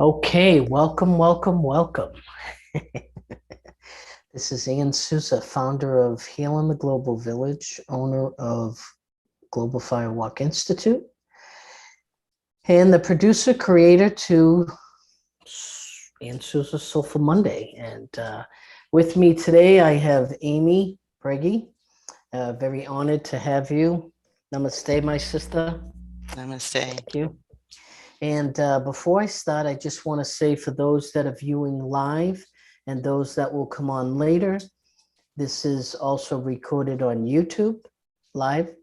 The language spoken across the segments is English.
Okay, welcome, welcome, welcome. This is Sousa, founder of Healing the Global Village, owner of Global Firewalk Institute, and the producer creator to Sousa Soulful Monday. And with me today, I have Amy Breggy. Very honored to have you. Namaste, my sister. Namaste. Thank you. And before I start, I just want to say for those that are viewing live and those that will come on later, this is also recorded on YouTube live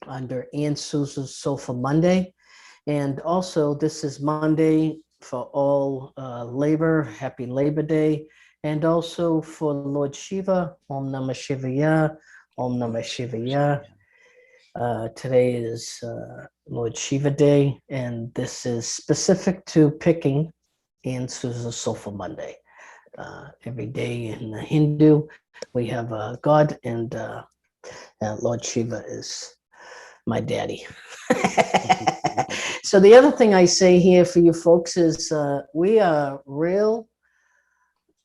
under Sousa's Soulful Monday. And also, this is Monday for all labor. Happy Labor Day. And also for Lord Shiva, Om Namah Shivaya, Om Namah Shivaya. Today is Lord Shiva Day, and this is specific to picking Sousa's Soulful Monday. Every day in the Hindu, we have a God, and Lord Shiva is my daddy. So the other thing I say here for you folks is we are real,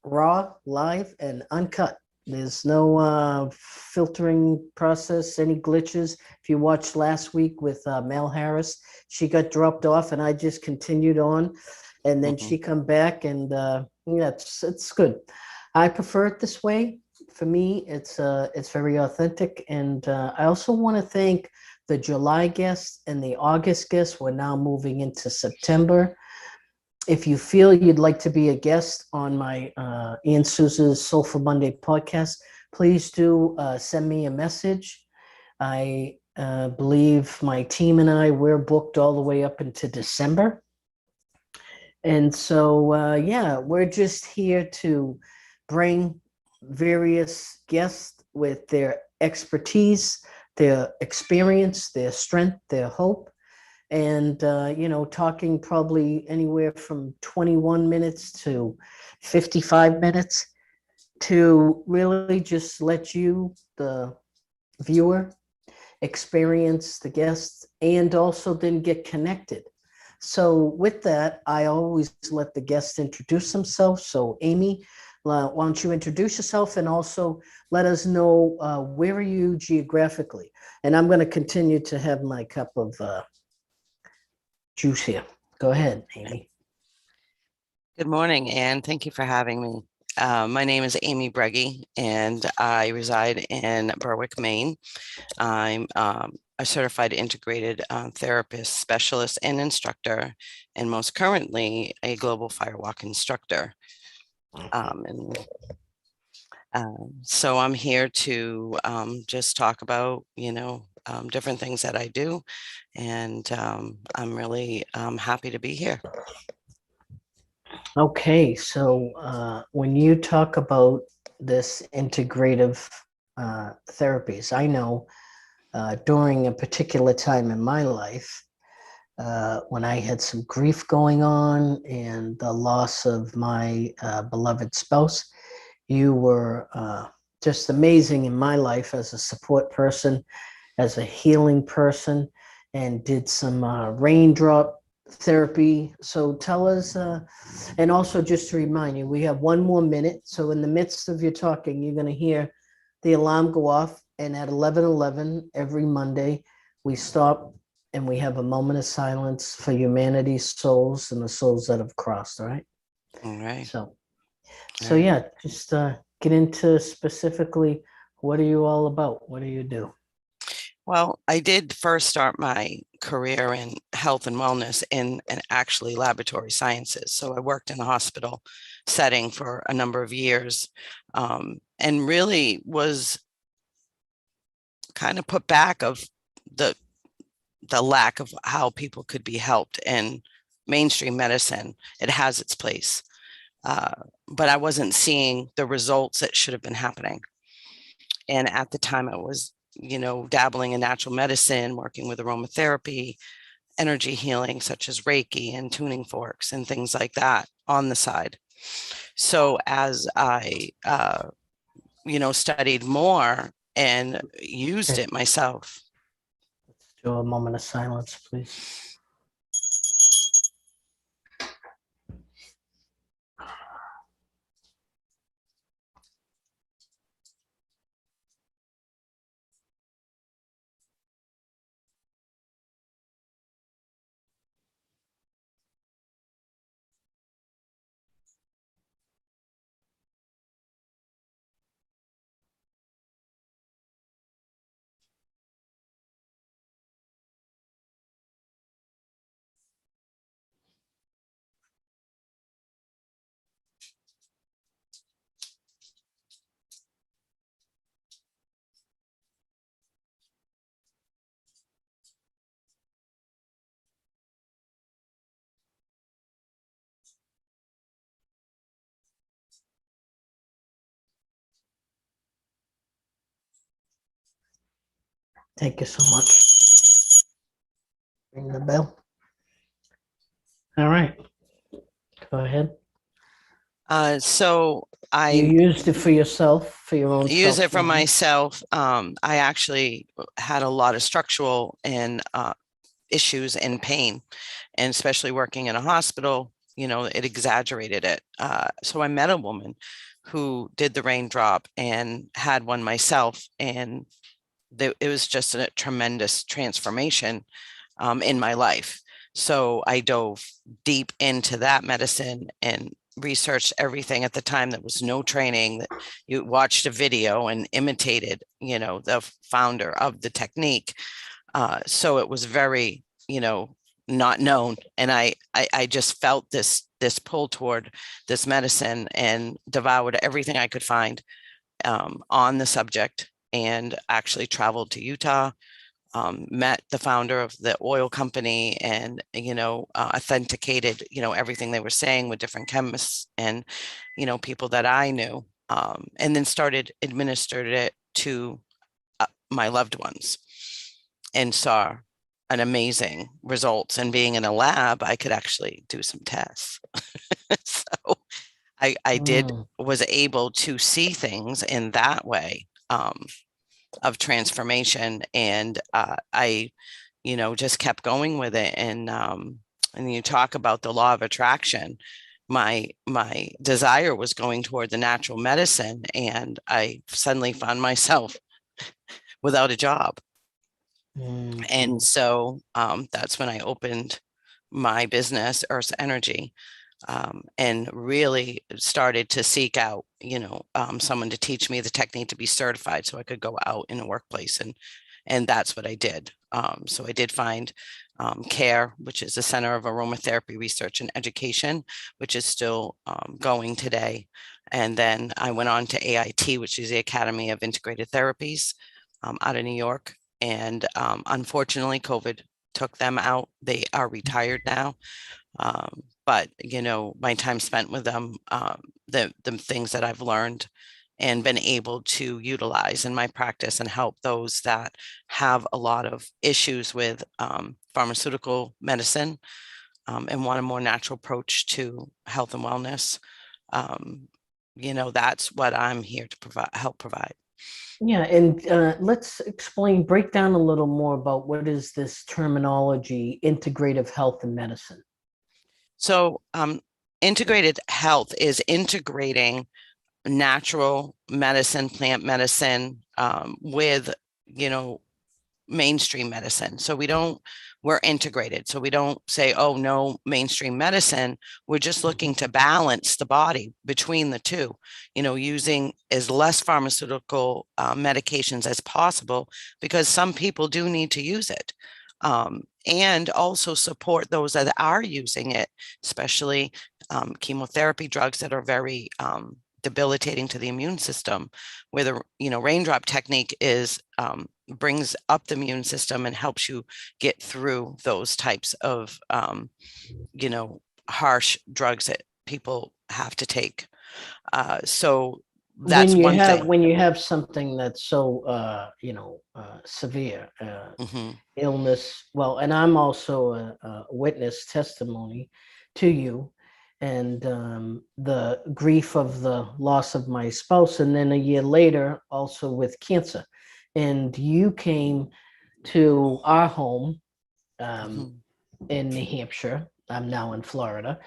raw, live, and uncut. There's no filtering process, any glitches. If you watched last week with Mel Harris, she got dropped off and I just continued on. And then she come back and yeah, it's good. I prefer it this way. For me, it's very authentic. And I also want to thank the July guests and the August guests. We're now moving into September. If you feel you'd like to be a guest on my Sousa's Soulful Monday podcast, please do send me a message. I believe my team and I, we're booked all the way up into December. And so, yeah, we're just here to bring various guests with their expertise, their experience, their strength, their hope, and talking probably anywhere from 21 minutes to 55 minutes to really just let you, the viewer, experience the guests and also then get connected. So with that, I always let the guests introduce themselves. So Amy, why don't you introduce yourself and also let us know where are you geographically? And I'm going to continue to have my cup of juice here. Go ahead, Amy. Good morning, and thank you for having me. My name is Amy Breggy, and I reside in Berwick, Maine. I'm a certified integrated therapist, specialist, and instructor, and most currently a global firewalk instructor. So I'm here to just talk about, different things that I do, and I'm really happy to be here. Okay, so when you talk about this integrative therapies, I know during a particular time in my life, when I had some grief going on and the loss of my beloved spouse, you were just amazing in my life as a support person, as a healing person, and did some raindrop therapy. So tell us, and also just to remind you, we have 1 more minute. So in the midst of your talking, you're going to hear the alarm go off. And at 11:11 every Monday, we stop and we have a moment of silence for humanity's souls and the souls that have crossed. All right. All right. So yeah, just get into specifically, what are you all about? What do you do? Well, I did first start my career in health and wellness and actually laboratory sciences. So I worked in a hospital setting for a number of years, and really was kind of put back of the lack of how people could be helped in mainstream medicine. It has its place, but I wasn't seeing the results that should have been happening. And at the time I was dabbling in natural medicine, working with aromatherapy, energy healing, such as Reiki and tuning forks and things like that on the side. So as I, studied more and used it myself. Let's do a moment of silence, please. Thank you so much. Ring the bell. All right. Go ahead. So You I used it for yourself, for your own use it for self-love. myself. I actually had a lot of structural and issues and pain, and especially working in a hospital, it exaggerated it. So I met a woman who did the raindrop and had one myself, and it was just a tremendous transformation in my life. So I dove deep into that medicine and researched everything. At the time, there was no training. That you watched a video and imitated, the founder of the technique. So it was very, not known. And I just felt this pull toward this medicine and devoured everything I could find on the subject, and actually traveled to Utah, met the founder of the oil company, and authenticated everything they were saying with different chemists and people that I knew, and then started administered it to my loved ones, and saw an amazing results. And being in a lab, I could actually do some tests. So I was able to see things in that way, of transformation. And I just kept going with it. And you talk about the law of attraction. My desire was going toward the natural medicine, and I suddenly found myself without a job. And so that's when I opened my business, Earth Energy, and really started to seek out, someone to teach me the technique to be certified so I could go out in the workplace. And that's what I did. So I did find CARE, which is the Center of Aromatherapy Research and Education, which is still going today. And then I went on to AIT, which is the Academy of Integrative Therapies, out of New York. And unfortunately, COVID took them out. They are retired now. But my time spent with them, the things that I've learned and been able to utilize in my practice and help those that have a lot of issues with pharmaceutical medicine, and want a more natural approach to health and wellness. That's what I'm here to help provide. Yeah, and let's break down a little more about what is this terminology, integrative health and medicine. So integrated health is integrating natural medicine, plant medicine, with, mainstream medicine. So we're integrated. So we don't say, oh, no mainstream medicine. We're just looking to balance the body between the two, using as less pharmaceutical medications as possible, because some people do need to use it. And also support those that are using it, especially chemotherapy drugs that are very debilitating to the immune system, where the Raindrop Technique is brings up the immune system and helps you get through those types of harsh drugs that people have to take. So that's one thing. When you have something that's so severe, illness, well, and I'm also a witness testimony to you, and the grief of the loss of my spouse, and then a year later also with cancer. And you came to our home in New Hampshire. I'm now in Florida.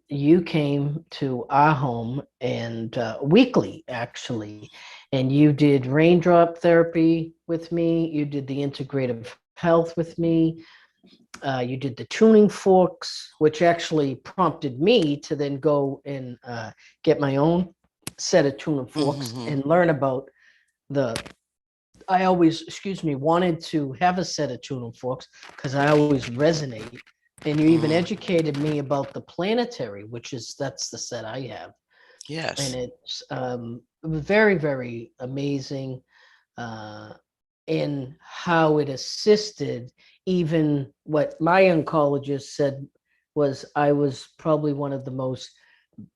You came to our home, and weekly actually, and you did raindrop therapy with me. You did the integrative health with me. You did the tuning forks, which actually prompted me to then go and get my own set of tuning forks and learn about I always, wanted to have a set of tuning forks because I always resonate. And you even educated me about the planetary, that's the set I have. Yes. And it's very, very amazing in how it assisted. Even what my oncologist said was I was probably one of the most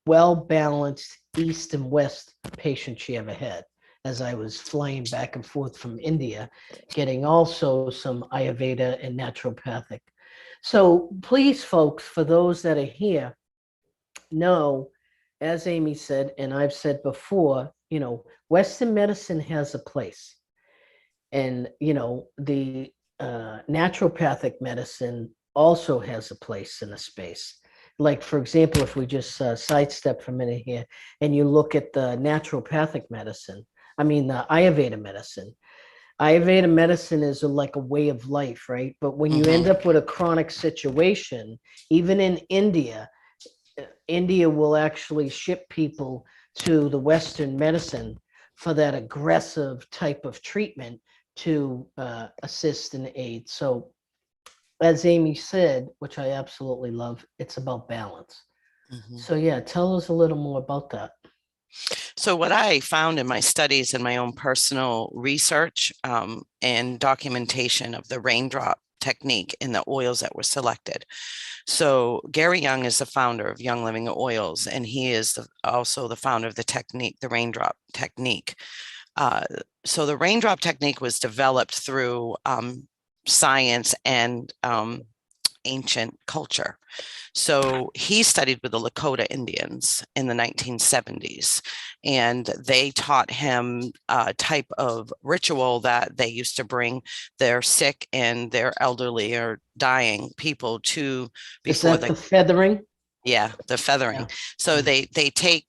well-balanced east and west patients she ever had. as I was flying back and forth from India, getting also some Ayurveda and naturopathic. So please, folks, for those that are here, know, as Amy said, and I've said before, Western medicine has a place. And, the naturopathic medicine also has a place in a space. Like, for example, if we just sidestep for a minute here and you look at the naturopathic medicine, I mean, the Ayurveda medicine. Ayurveda medicine is like a way of life, right? But when you end up with a chronic situation, even in India, India will actually ship people to the Western medicine for that aggressive type of treatment to assist and aid. So, as Amy said, which I absolutely love, it's about balance. So, yeah, tell us a little more about that. So what I found in my studies and my own personal research and documentation of the Raindrop technique in the oils that were selected. So Gary Young is the founder of Young Living Oils, and he is also the founder of the technique, the Raindrop Technique. So the Raindrop Technique was developed through science and ancient culture. So he studied with the Lakota Indians in the 1970s, and they taught him a type of ritual that they used to bring their sick and their elderly or dying people to before the feathering. Yeah, the feathering. Yeah. So they take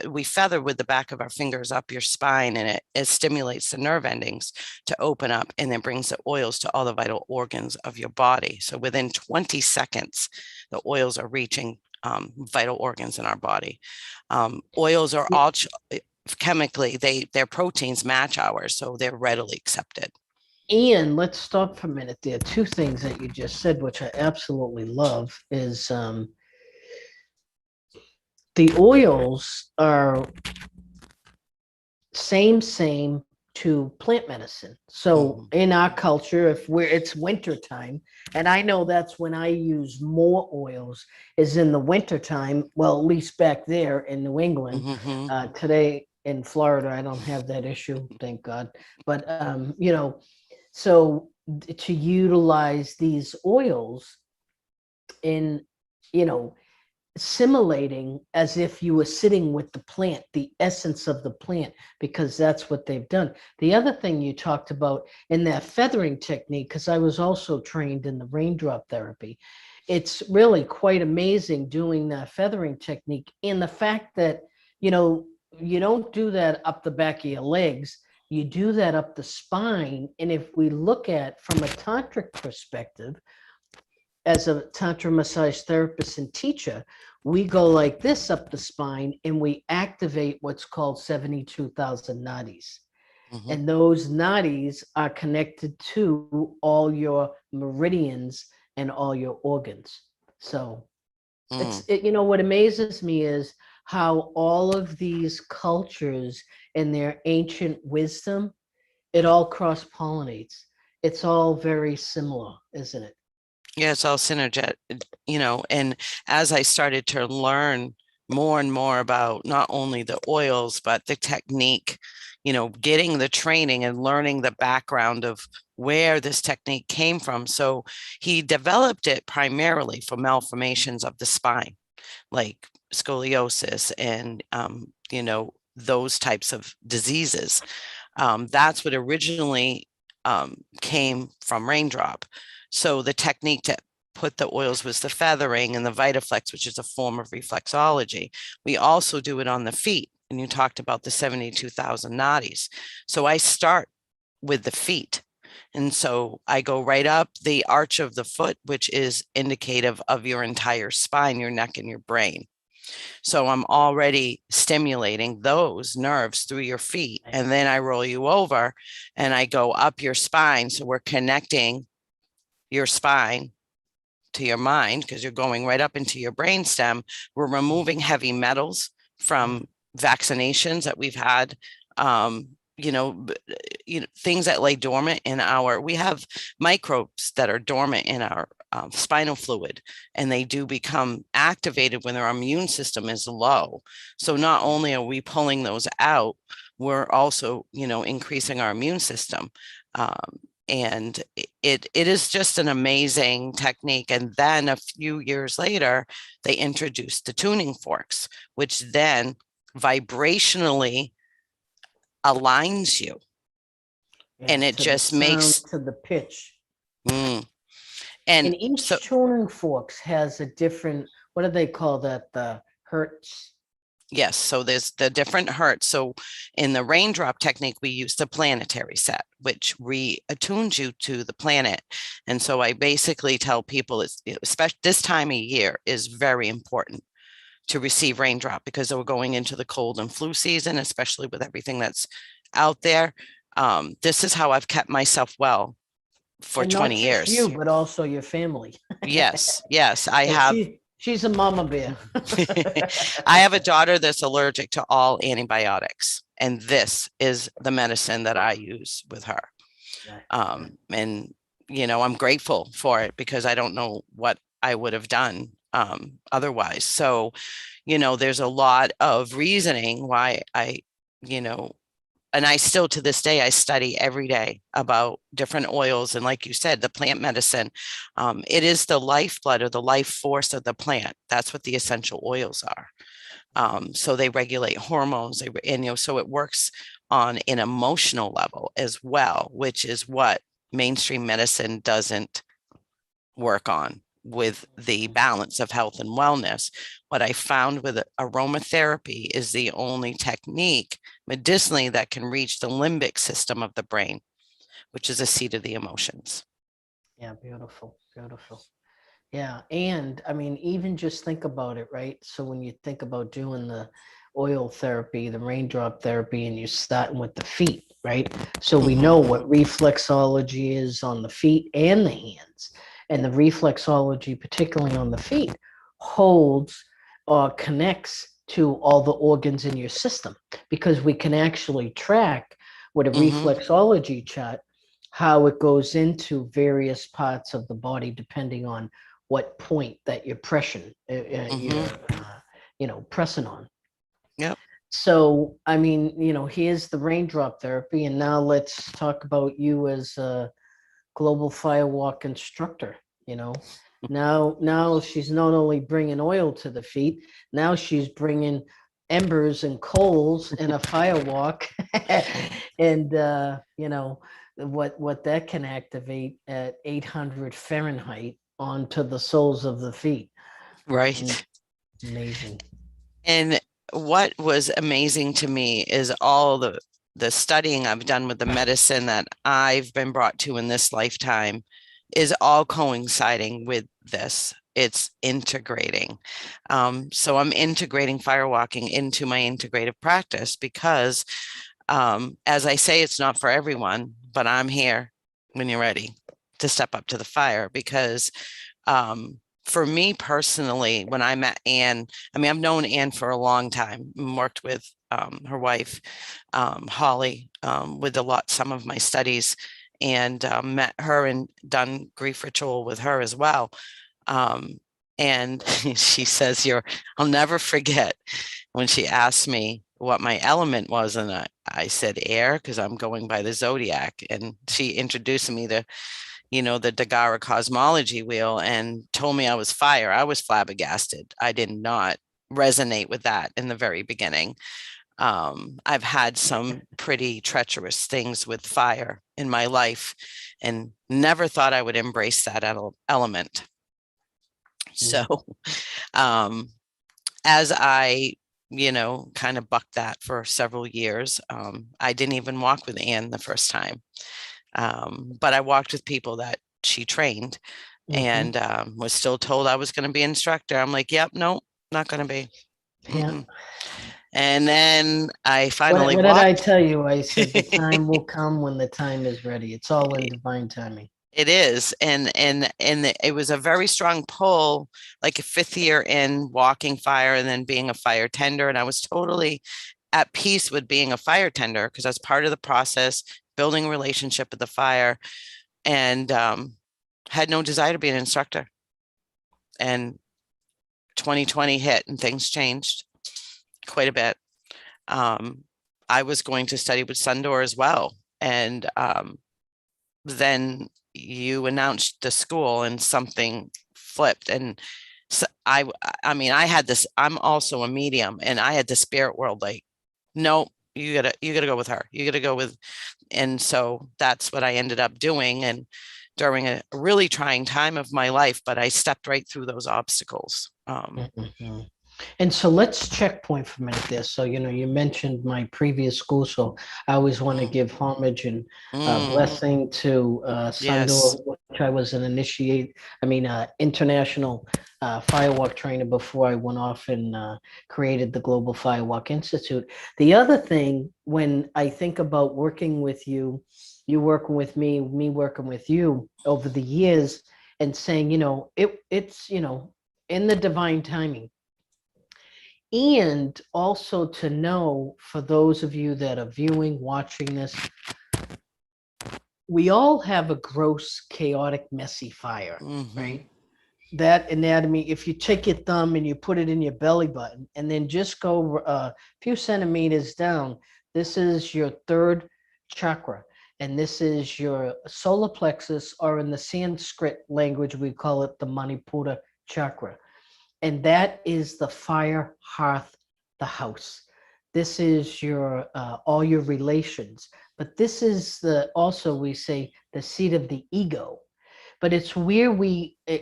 we feather with the back of our fingers up your spine, and it stimulates the nerve endings to open up, and then brings the oils to all the vital organs of your body. So within 20 seconds, the oils are reaching vital organs in our body. Oils are all chemically, their proteins match ours, so they're readily accepted. And let's stop for a minute there. Two things that you just said, which I absolutely love, is the oils are same to plant medicine. So in our culture, it's winter time, and I know that's when I use more oils is in the winter time. Well, at least back there in New England. Today in Florida, I don't have that issue, thank God. But so to utilize these oils in, simulating as if you were sitting with the plant, the essence of the plant, because that's what they've done. The other thing you talked about in that feathering technique, because I was also trained in the raindrop therapy, it's really quite amazing doing that feathering technique. And the fact that, you don't do that up the back of your legs, you do that up the spine. And if we look at from a tantric perspective, as a tantra massage therapist and teacher, we go like this up the spine and we activate what's called 72,000 nadis. And those nadis are connected to all your meridians and all your organs. So what amazes me is how all of these cultures and their ancient wisdom, it all cross-pollinates. It's all very similar, isn't it? Yeah, it's all synergetic, and as I started to learn more and more about not only the oils, but the technique, getting the training and learning the background of where this technique came from. So he developed it primarily for malformations of the spine, like scoliosis and, those types of diseases. That's what originally came from Raindrop. So the technique to put the oils was the feathering and the Vitaflex, which is a form of reflexology. We also do it on the feet. And you talked about the 72,000 nadis. So I start with the feet. And so I go right up the arch of the foot, which is indicative of your entire spine, your neck, and your brain. So I'm already stimulating those nerves through your feet. And then I roll you over and I go up your spine. So we're connecting your spine to your mind, because you're going right up into your brainstem. We're removing heavy metals from vaccinations that we've had, things that lay dormant in we have microbes that are dormant in our spinal fluid, and they do become activated when their immune system is low. So not only are we pulling those out, we're also, increasing our immune system. And it is just an amazing technique. And then a few years later, they introduced the tuning forks, which then vibrationally aligns you. And it just makes to the pitch. And each so, tuning forks has a different, what do they call that? The hertz. yes, so there's the different hertz. So in the Raindrop technique, we use the planetary set, which reattunes you to the planet. And so I basically tell people, especially this time of year is very important to receive Raindrop, because we're going into the cold and flu season, especially with everything that's out there. This is how I've kept myself well for And 20 not just years. you, but also your family. Yes, I have. She's a mama bear. I have a daughter that's allergic to all antibiotics, and this is the medicine that I use with her. And, I'm grateful for it, because I don't know what I would have done otherwise. So, there's a lot of reasoning why and I still, to this day, I study every day about different oils. And like you said, the plant medicine, it is the lifeblood or the life force of the plant. That's what the essential oils are. So they regulate hormones, so it works on an emotional level as well, which is what mainstream medicine doesn't work on, with the balance of health and wellness. What I found with aromatherapy is the only technique medicinally that can reach the limbic system of the brain, which is a seat of the emotions. Yeah, beautiful, beautiful. Yeah, and I mean, even just think about it, right? So when you think about doing the oil therapy, the raindrop therapy, and you're starting with the feet, right? So we know what reflexology is on the feet and the hands. And the reflexology, particularly on the feet, holds or connects to all the organs in your system, because we can actually track with a reflexology chart how it goes into various parts of the body depending on what point that you're pressing, pressing on. Yep. So, I mean, here's the raindrop therapy, and now let's talk about you as a global firewalk instructor. Now she's not only bringing oil to the feet, now she's bringing embers and coals and a firewalk, and what that can activate at 800 Fahrenheit onto the soles of the feet. Right. Amazing. And what was amazing to me is all the studying I've done with the medicine that I've been brought to in this lifetime is all coinciding with this. It's integrating. So I'm integrating firewalking into my integrative practice, because as I say, it's not for everyone, but I'm here when you're ready to step up to the fire. Because for me personally, when I met Anne, I mean, I've known Anne for a long time, worked with her wife, Holly, with some of my studies, and met her and done grief ritual with her as well. And she says, I'll never forget when she asked me what my element was. And I said air, because I'm going by the zodiac. And she introduced me to, the Dagara cosmology wheel, and told me I was fire. I was flabbergasted. I did not resonate with that in the very beginning. I've had some pretty treacherous things with fire in my life, and never thought I would embrace that element. So as I, kind of bucked that for several years, I didn't even walk with Anne the first time. But I walked with people that she trained, and was still told I was going to be an instructor. I'm like, yep, no, not going to be. Yeah. And then I finally What did I tell you? I said the time will come when the time is ready. It's all in divine timing. It is. And it was a very strong pull, like a fifth year in walking fire and then being a fire tender. And I was totally at peace with being a fire tender, because that's part of the process, building a relationship with the fire. And had no desire to be an instructor. And 2020 hit and things changed quite a bit. I was going to study with Sundor as well. And then you announced the school and something flipped. And so I mean, I had this, I'm also a medium, and I had the spirit world like, no, you gotta go with her. You gotta go with, and so that's what I ended up doing. And during a really trying time of my life, but I stepped right through those obstacles. Mhm. And so let's checkpoint for a minute there. So, you mentioned my previous school, so I always want to give homage and blessing to Yes. Sandor, which I was an international firewalk trainer before I went off and created the Global Firewalk Institute. The other thing, when I think about working with you, you working with me working with you over the years, and saying, it's, in the divine timing. And also to know, for those of you that are viewing, watching this, we all have a gross, chaotic, messy fire, right? That anatomy, if you take your thumb and you put it in your belly button and then just go a few centimeters down, this is your third chakra. And this is your solar plexus, or in the Sanskrit language, we call it the Manipura Chakra. And that is the fire hearth, the house. This is your all your relations, but this is the, also we say, the seat of the ego. But it's where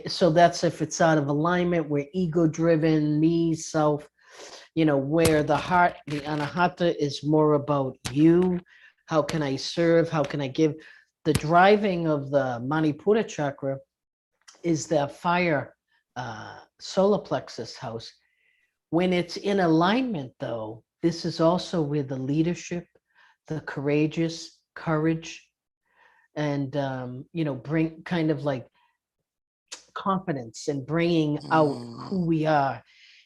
so that's if it's out of alignment, we're ego driven, me, self, where the heart, the anahata, is more about you. How can I serve? How can I give? The driving of the Manipura chakra is that fire solar plexus house. When it's in alignment, though, this is also where the leadership, the courageous courage, and bring kind of like confidence and bringing out who we are.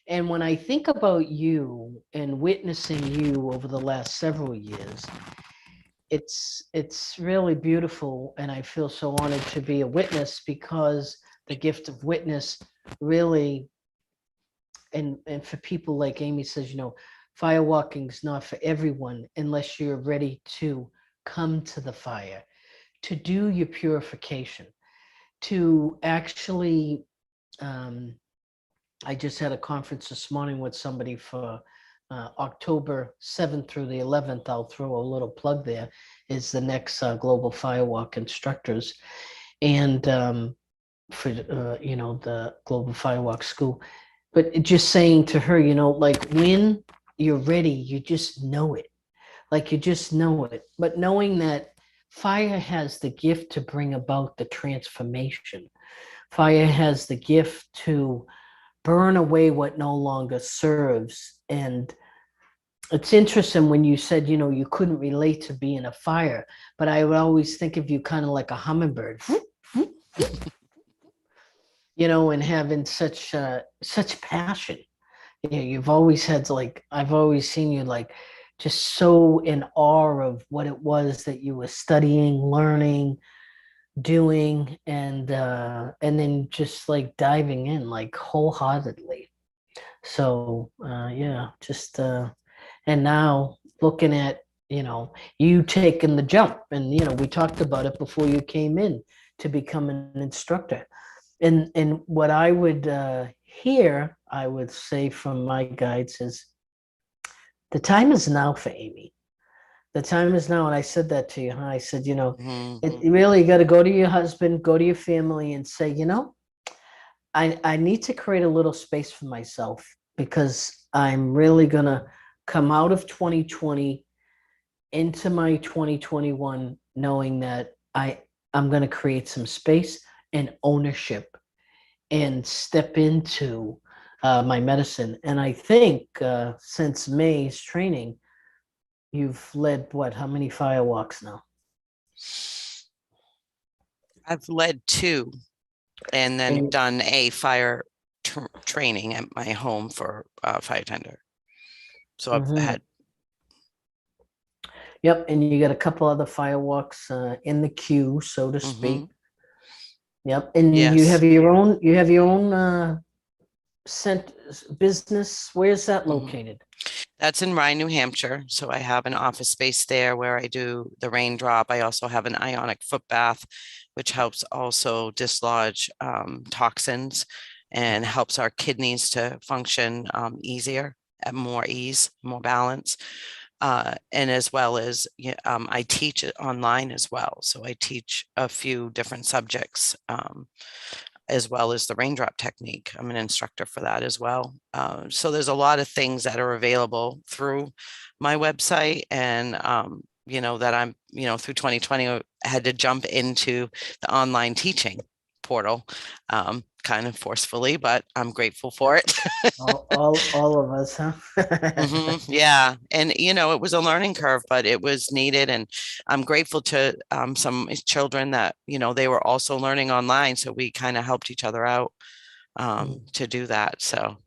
And when I think about you and witnessing you over the last several years, it's really beautiful, and I feel so honored to be a witness, because the gift of witness really, and for people, like Amy says, firewalking is not for everyone unless you're ready to come to the fire, to do your purification, to actually I just had a conference this morning with somebody for October 7th through the 11th. I'll throw a little plug there, is the next Global Firewalk instructors. And for, the Global Firewalk School. But just saying to her, like, when you're ready, you just know it. Like, you just know it. But knowing that fire has the gift to bring about the transformation. Fire has the gift to burn away what no longer serves. And it's interesting when you said, you couldn't relate to being a fire, but I would always think of you kind of like a hummingbird, and having such passion. You've always had, like, I've always seen you like just so in awe of what it was that you were studying, learning, doing, and then just like diving in like wholeheartedly. So yeah, just and now looking at, you taking the jump, and we talked about it before you came in, to become an instructor. And what I would hear, I would say from my guides, is the time is now for Amy. The time is now. And I said that to you, huh? I said, it really, you got to go to your husband, go to your family, and say, I need to create a little space for myself, because I'm really going to come out of 2020 into my 2021 knowing that I'm going to create some space and ownership and step into my medicine. And I think since May's training, you've led what? How many firewalks now? I've led 2, and then done a fire training at my home for fire tender. So I've had. Yep, and you got a couple other firewalks in the queue, so to speak. Yep. And Yes. you have your own cent business. Where's that Mhm. located? That's in Rye, New Hampshire. So I have an office space there where I do the raindrop. I also have an ionic foot bath, which helps also dislodge toxins and helps our kidneys to function easier, at more ease, more balance. And as well as I teach it online as well. So I teach a few different subjects, as well as the Raindrop Technique. I'm an instructor for that as well. So there's a lot of things that are available through my website, and that I'm, through 2020, I had to jump into the online teaching portal, kind of forcefully, but I'm grateful for it. All of us, huh? Yeah. And, it was a learning curve, but it was needed. And I'm grateful to some children that, they were also learning online. So we kind of helped each other out to do that. So,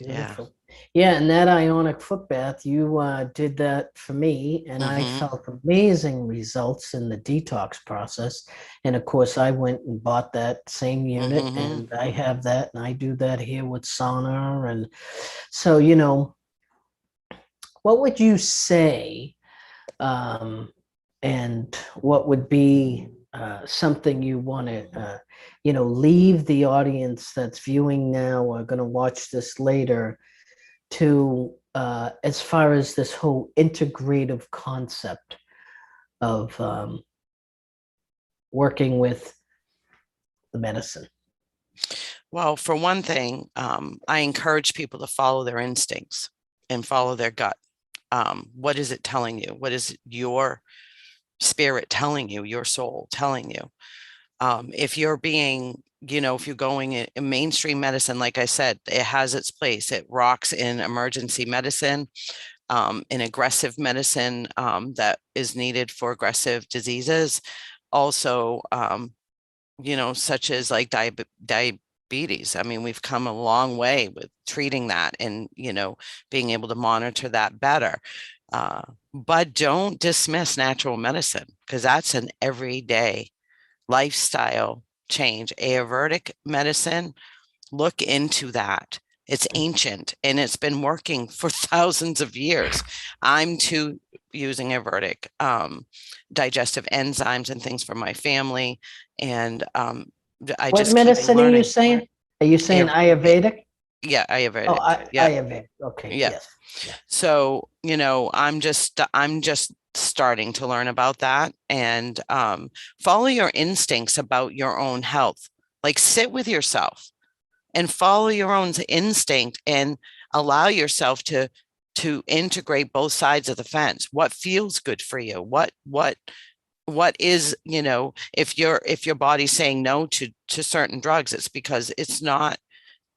yeah. Beautiful. Yeah, and that ionic foot bath, you did that for me, and I hmm felt amazing results in the detox process. And of course, I went and bought that same unit, hmm and I have that, and I do that here with sauna. And so, what would you say, and what would be something you want to, leave the audience that's viewing now or going to watch this later to as far as this whole integrative concept of working with the medicine? Well, for one thing, I encourage people to follow their instincts and follow their gut. What is it telling you? What is your spirit telling you, your soul telling you? If you're being, if you're going in mainstream medicine, like I said, it has its place. It rocks in emergency medicine, in aggressive medicine that is needed for aggressive diseases. Also, such as like diabetes. I mean, we've come a long way with treating that and, being able to monitor that better. But don't dismiss natural medicine, because that's an everyday lifestyle change. Ayurvedic medicine, look into that. It's ancient and it's been working for thousands of years. I'm too using Ayurvedic digestive enzymes and things for my family, and I What just keep medicine are you learning. saying? Are you saying Ayurvedic? Yeah, Oh, Ayurvedic. Yeah, Ayurvedic. Okay, yeah. yes. Yeah. So, I'm just starting to learn about that, and follow your instincts about your own health. Like, sit with yourself and follow your own instinct and allow yourself to integrate both sides of the fence. What feels good for you? What is, if your body's saying no to certain drugs, it's because it's not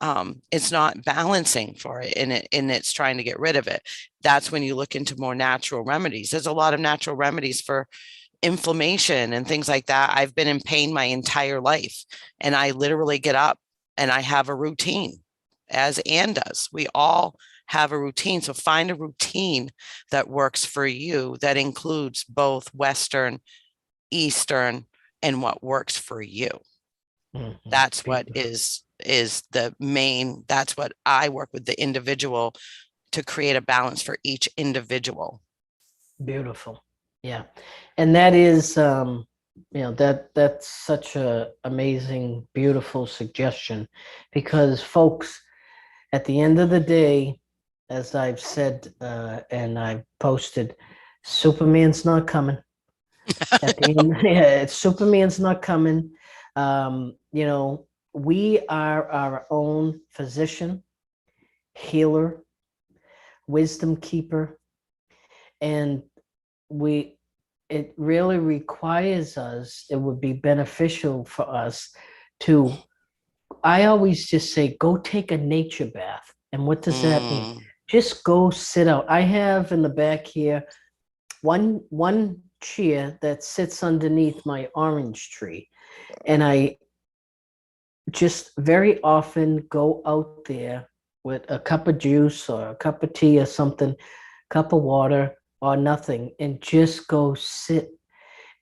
balancing for it, and it's trying to get rid of it. That's when you look into more natural remedies. There's a lot of natural remedies for inflammation and things like that. I've been in pain my entire life, and I literally get up and I have a routine, as Ann does. We all have a routine. So find a routine that works for you, that includes both Western, Eastern, and what works for you. That's what Beautiful. is the main. That's what I work with the individual to create a balance for each individual. Beautiful. Yeah. And that is that's such a amazing, beautiful suggestion, because folks, at the end of the day, as I've said and I've posted, Superman's not coming. At the end, yeah, Superman's not coming. We are our own physician, healer, wisdom keeper, and we it really requires us, it would be beneficial for us to, I always just say, go take a nature bath. And what does that mean? Mm, Just go sit out. I have in the back here one chair that sits underneath my orange tree. And I just very often go out there with a cup of juice or a cup of tea or something, cup of water or nothing, and just go sit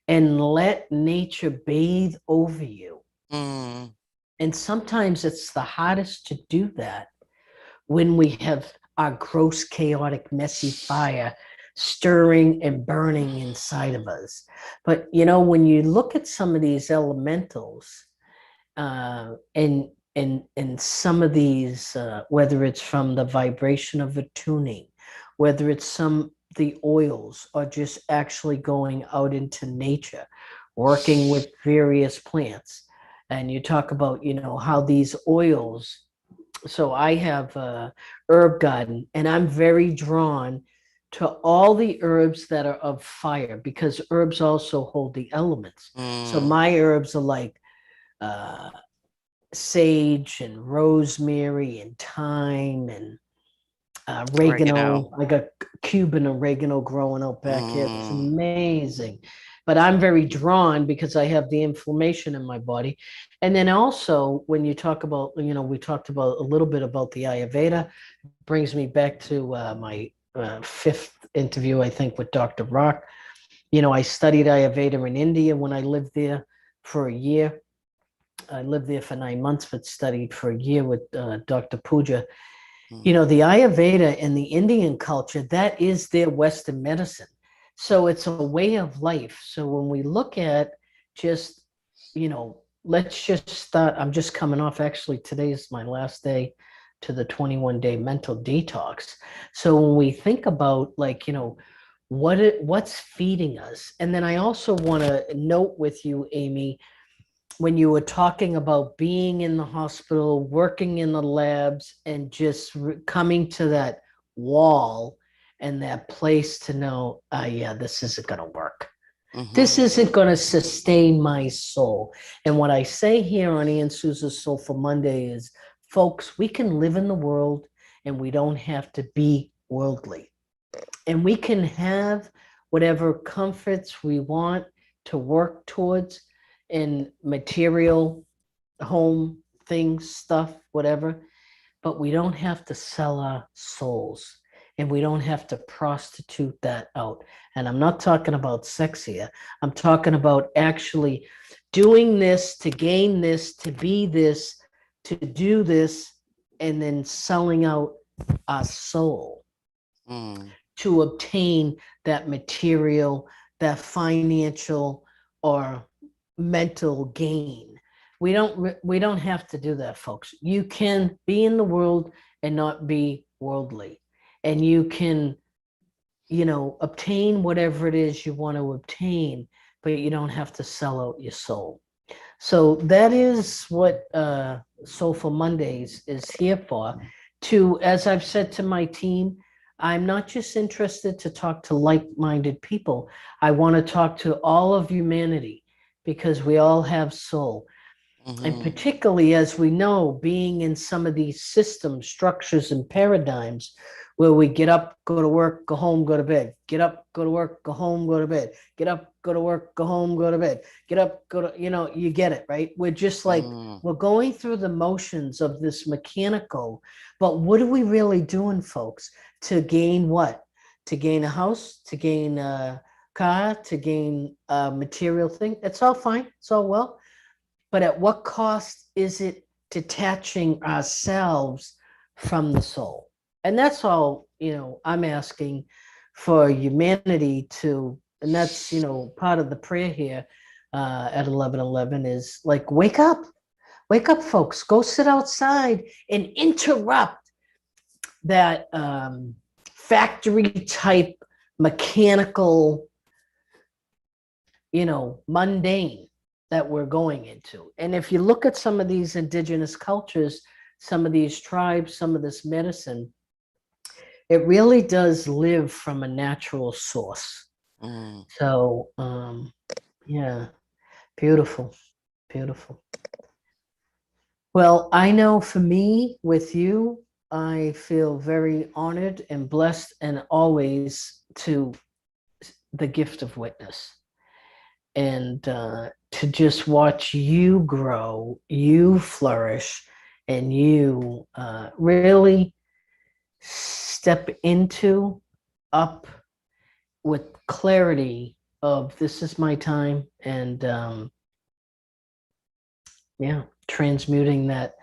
and let nature bathe over you. Mm. And sometimes it's the hardest to do that when we have our gross, chaotic, messy fire stirring and burning inside of us. But when you look at some of these elementals, and some of these, whether it's from the vibration of the tuning, whether it's the oils, or just actually going out into nature, working with various plants, and you talk about how these oils. So I have a herb garden, and I'm very drawn to all the herbs that are of fire, because herbs also hold the elements. So Mm. my herbs are like uh, sage and rosemary and thyme and Oregano. oregano. I got Cuban oregano growing out back here. It's Mm. amazing. But I'm very drawn because I have the inflammation in my body. And then also, when you talk about, we talked about a little bit about the Ayurveda, brings me back to my fifth interview, I think, with Dr. Rock. I studied Ayurveda in India when I lived there for a year. I lived there for 9 months, but studied for a year with Dr. Puja. Mm. The Ayurveda and the Indian culture, that is their Western medicine. So it's a way of life. So when we look at just, let's just start. I'm just coming off, actually, today is my last day to the 21-day mental detox. So when we think about, like, what's feeding us. And then I also want to note with you, Amy, when you were talking about being in the hospital, working in the labs, and just coming to that wall and that place to know, yeah, this isn't going to work. This Mhm. isn't going to sustain my soul. And what I say here on Ian Sousa's Soulful Monday is, folks, we can live in the world and we don't have to be worldly. And we can have whatever comforts we want to work towards in material, home things, stuff, whatever, but we don't have to sell our souls, and we don't have to prostitute that out. And I'm not talking about sex here. I'm talking about actually doing this to gain this, to be this, to do this, and then selling out our soul Mm. to obtain that material, that financial or mental gain. We don't have to do that, folks. You can be in the world and not be worldly. And you can, obtain whatever it is you want to obtain, but you don't have to sell out your soul. So that is what Soulful Mondays is here for. To, as I've said to my team, I'm not just interested to talk to like-minded people. I want to talk to all of humanity, because we all have soul. And Mhm. particularly, as we know, being in some of these systems, structures, and paradigms where we get up, go to work, go home, go to bed, get up, go to work, go home, go to bed, get up, go to work, go home, go to bed, get up, go to, you get it, right? We're just like, Mm. we're going through the motions of this mechanical, but what are we really doing, folks? To gain what? To gain a house, to gain a car, to gain a material thing? It's all fine. It's all well. But at what cost is it detaching ourselves from the soul? And that's all, I'm asking for humanity to, and that's, part of the prayer here at 11:11 is like, wake up, folks, go sit outside and interrupt that factory type mechanical, mundane that we're going into. And if you look at some of these indigenous cultures, some of these tribes, some of this medicine, it really does live from a natural source. Mm. So, yeah, beautiful, beautiful. Well, I know for me, with you, I feel very honored and blessed, and always to the gift of witness. And to just watch you grow, you flourish, and you really step into up with clarity of, this is my time, and Yeah, transmuting that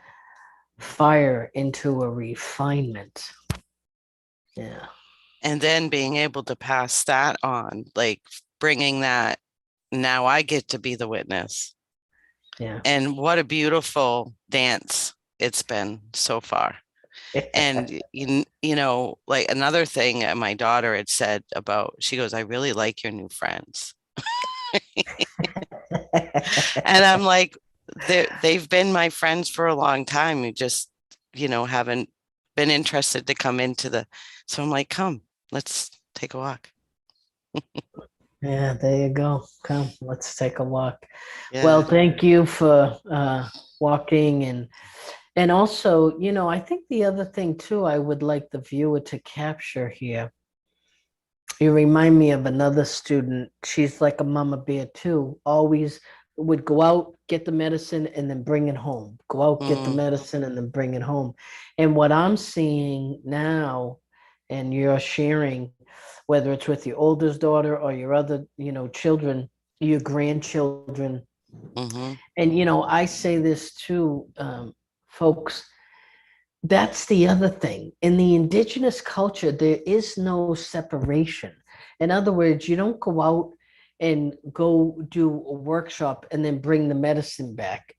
fire into a refinement. Yeah. And then being able to pass that on, like bringing that, now I get to be the witness. Yeah. And what a beautiful dance it's been so far. And you know, like another thing my daughter had said about, she goes, I really like your new friends. And I'm like, they've been my friends for a long time. You just, you know, haven't been interested to come into the, so I'm like, come, let's take a walk. Yeah, there you go. Come, let's take a walk. Well, Yeah. thank you for walking and also, you know, I think the other thing too, I would like the viewer to capture here. You remind me of another student. She's like a mama bear too. Always would go out, get the medicine, and then bring it home. Go out, get the Mm, medicine, and then bring it home. And what I'm seeing now, and you're sharing, whether it's with your oldest daughter or your other, you know, children, your grandchildren. mm-hmm. And, you know, I say this too, folks, that's the other thing. In the indigenous culture, there is no separation. In other words, you don't go out and go do a workshop and then bring the medicine back.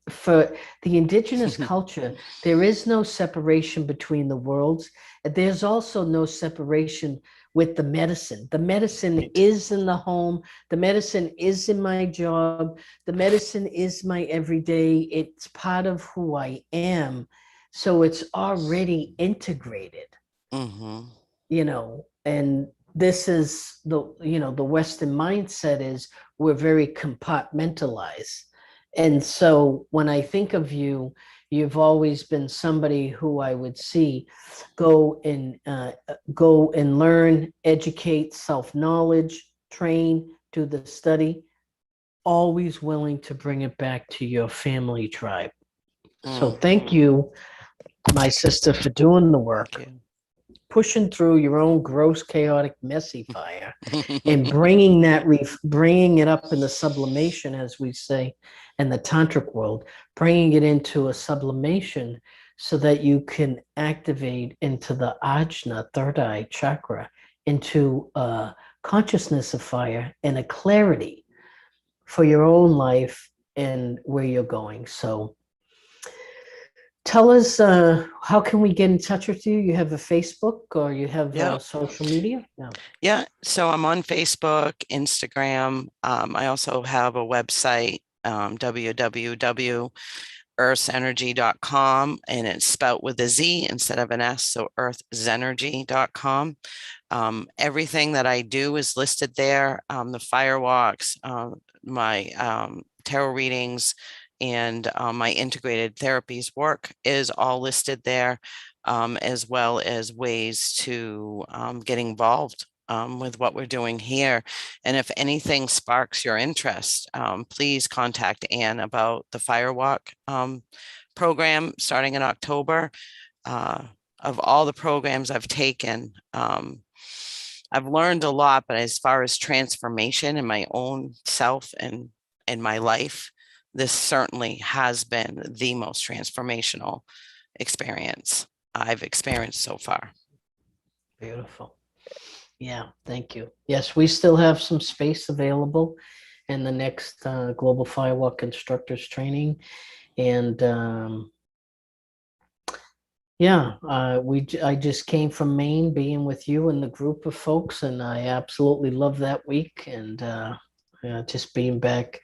For the indigenous culture, there is no separation between the worlds. There's also no separation with the medicine. The medicine Right. is in the home, the medicine is in my job, the medicine is my everyday. It's part of who I am, so it's already integrated, Mm-hmm. you know, and this is the, you know, the Western mindset is we're very compartmentalized. And so when I think of you, you've always been somebody who I would see go and learn, educate, self-knowledge, train, do the study, always willing to bring it back to your family tribe. So Mm, thank you, my sister, for doing the thank work, you. pushing through your own gross, chaotic, messy fire, and bringing bringing it up in the sublimation, as we say in the tantric world, bringing it into a sublimation so that you can activate into the ajna, third eye chakra, into a consciousness of fire and a clarity for your own life and where you're going. So tell us, how can we get in touch with you? You have a Facebook or you have Yeah. social media? No. Yeah. So I'm on Facebook, Instagram. I also have a website, www.earthsenergy.com, and it's spelt with a Z instead of an S. So earthsenergy.com. Everything that I do is listed there. The firewalks, my tarot readings, and my integrated therapies work is all listed there, as well as ways to get involved with what we're doing here. And if anything sparks your interest, please contact Anne about the Firewalk program starting in October. Uh, of all the programs I've taken, I've learned a lot, but as far as transformation in my own self and in my life, this certainly has been the most transformational experience I've experienced so far. Beautiful. Yeah, thank you. Yes, we still have some space available in the next Global Firewalk Instructors Training. And yeah, I just came from Maine being with you and the group of folks, and I absolutely love that week. And just being back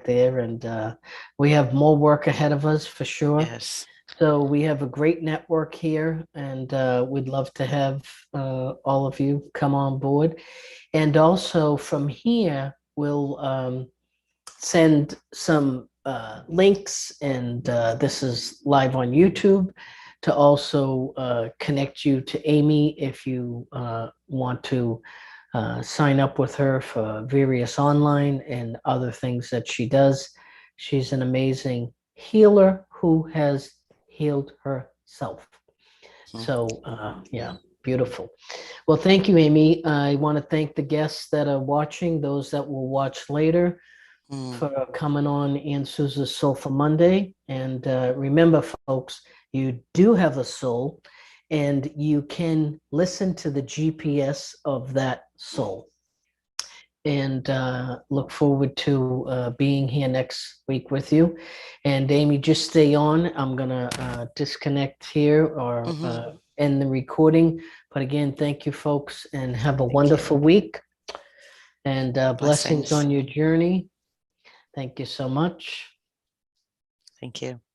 there. And we have more work ahead of us for sure. Yes. So we have a great network here, and we'd love to have all of you come on board. And also from here, we'll send some links, and this is live on YouTube, to also connect you to Amy if you want to sign up with her for various online and other things that she does. She's an amazing healer who has healed herself. Mhm. So, yeah, beautiful. Well, thank you, Amy. I want to thank the guests that are watching, those that will watch later. for coming on in Sousa's Soulful Monday. And remember, folks, you do have a soul, and you can listen to the GPS of that soul. And look forward to being here next week with you. And Amy, just stay on. I'm gonna disconnect here or end the recording. But again, thank you, folks, and have a wonderful week. And blessings on your journey. Thank you so much. Thank you.